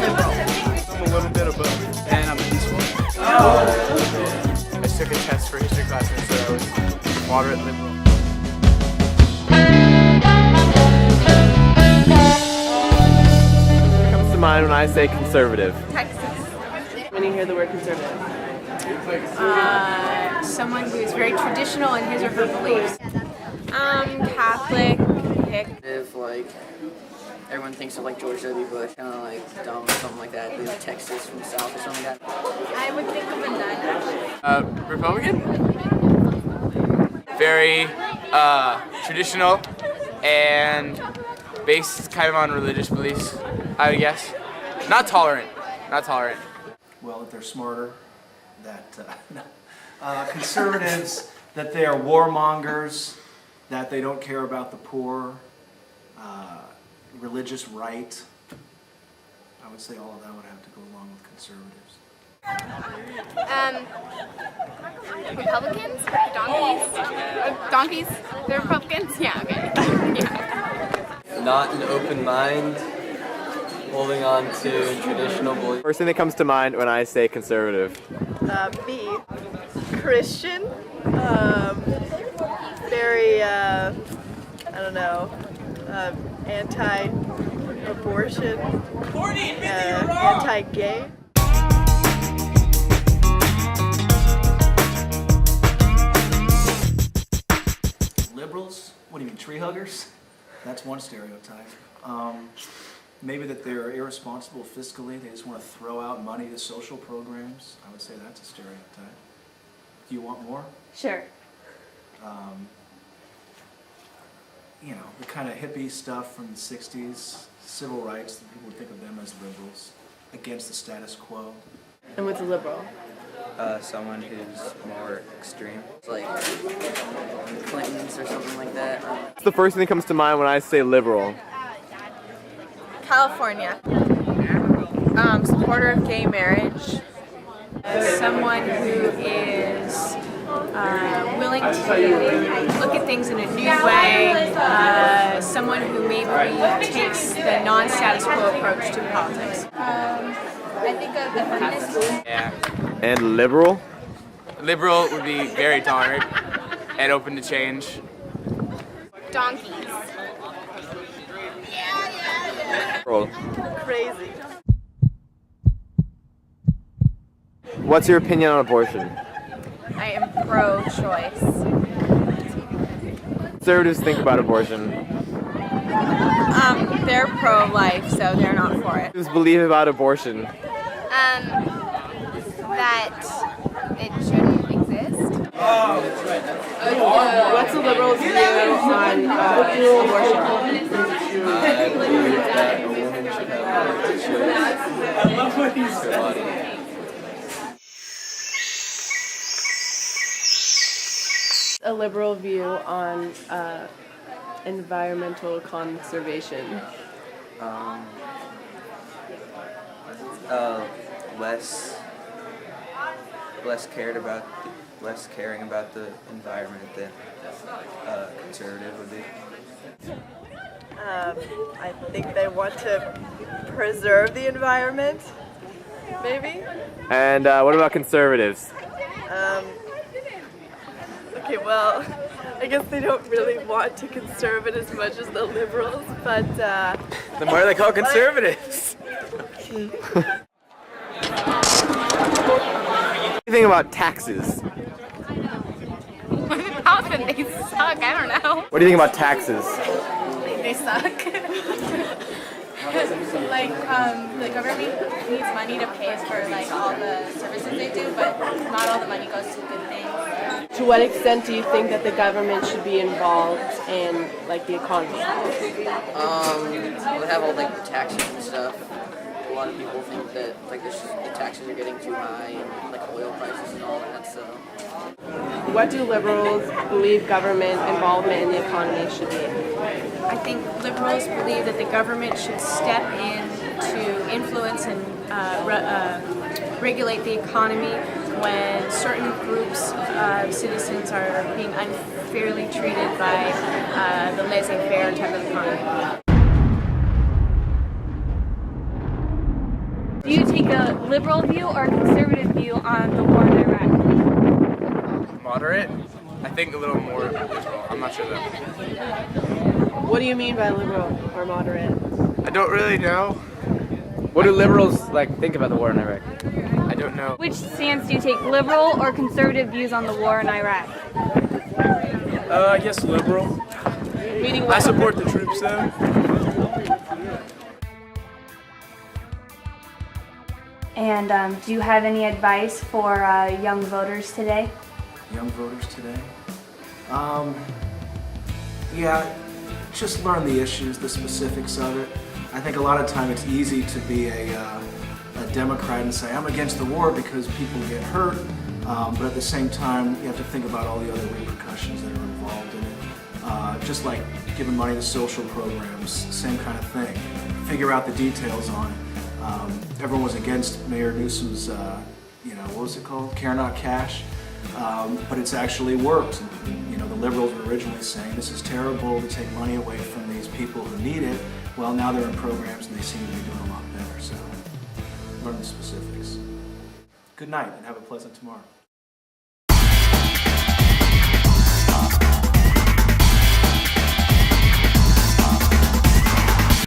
liberal? I'm a little bit of both. And I'm peaceful. I just took a test for history class and said I was moderate liberal. What comes to mind when I say conservative? Texas. When you hear the word conservative? Someone who is very traditional in his or her beliefs. Catholic. If like everyone thinks of like George W. Bush, kind of like dumb or something like that, like Texas from the South or something like that. I would think of a nun, actually. Republican? Very traditional and based kind of on religious beliefs, I would guess. Not tolerant. Not tolerant. Well, that they're smarter, that conservatives, that they are warmongers, that they don't care about the poor, religious right. I would say all of that would have to go along with conservatives. Republicans? Donkeys? Donkeys? They're Republicans? Yeah, okay. Yeah. Not an open mind, holding on to traditional beliefs. First thing that comes to mind when I say conservative. Me. Christian. Very, I don't know, anti-abortion, anti-gay. Liberals? What do you mean, tree huggers? That's one stereotype. Maybe that they're irresponsible fiscally, they just want to throw out money to social programs. I would say that's a stereotype. Do you want more? Sure. You know, the kind of hippie stuff from the 60s, civil rights, that people would think of them as liberals, against the status quo. And what's a liberal? Someone who's more extreme. Like Clintons or something like that. What's the first thing that comes to mind when I say liberal? California. Supporter of gay marriage. Someone who is willing to look at things in a new way. Someone who maybe takes the non-status quo approach to politics. I think of the feminist. Yeah. And liberal? Liberal would be very tolerant and open to change. Donkeys. Liberal. Crazy. What's your opinion on abortion? I am pro-choice. Conservatives think about abortion. They're pro-life, so they're not for it. Conservatives believe about abortion. That it shouldn't exist. What's the liberals' view on abortion? I believe that a woman should have the right to choose her body. A liberal view on environmental conservation. Less caring about the environment than conservative would be. I think they want to preserve the environment, maybe? And what about conservatives? Okay, well, I guess they don't really want to conserve it as much as the liberals, but Then why are they called conservatives? What do you think about taxes? What about them? They suck. I don't know. What do you think about taxes? They suck. Like, the government needs money to pay for like all the services they do, but not all the money goes to good things. to what extent do you think that the government should be involved in like the economy? They have all like the taxes and stuff. A lot of people think that like the taxes are getting too high and like oil prices and all that. So What do liberals believe government involvement in the economy should be? I think liberals believe that the government should step in to influence and regulate the economy when certain groups of citizens are being unfairly treated by the laissez-faire type of economy. Do you take a liberal view or a conservative view on the war in Iraq? Moderate. I think a little more liberal. I'm not sure though. What do you mean by liberal or moderate? I don't really know. What do liberals think about the war in Iraq? I don't know. Which stance do you take, liberal or conservative views on the war in Iraq? I guess liberal. Meaning I what? support the troops though. And do you have any advice for young voters today? Young voters today? Yeah, just learn the issues, the specifics of it. I think a lot of time it's easy to be a Democrat and say, I'm against the war because people get hurt, but at the same time, you have to think about all the other repercussions that are involved in it. Just like giving money to social programs, same kind of thing. Figure out the details on it. Everyone was against Mayor Newsom's, what was it called? Care Not Cash. But it's actually worked. The liberals were originally saying this is terrible to take money away from these people who need it. Well, now they're in programs and they seem to be doing a lot better. So learn the specifics. Good night and have a pleasant tomorrow.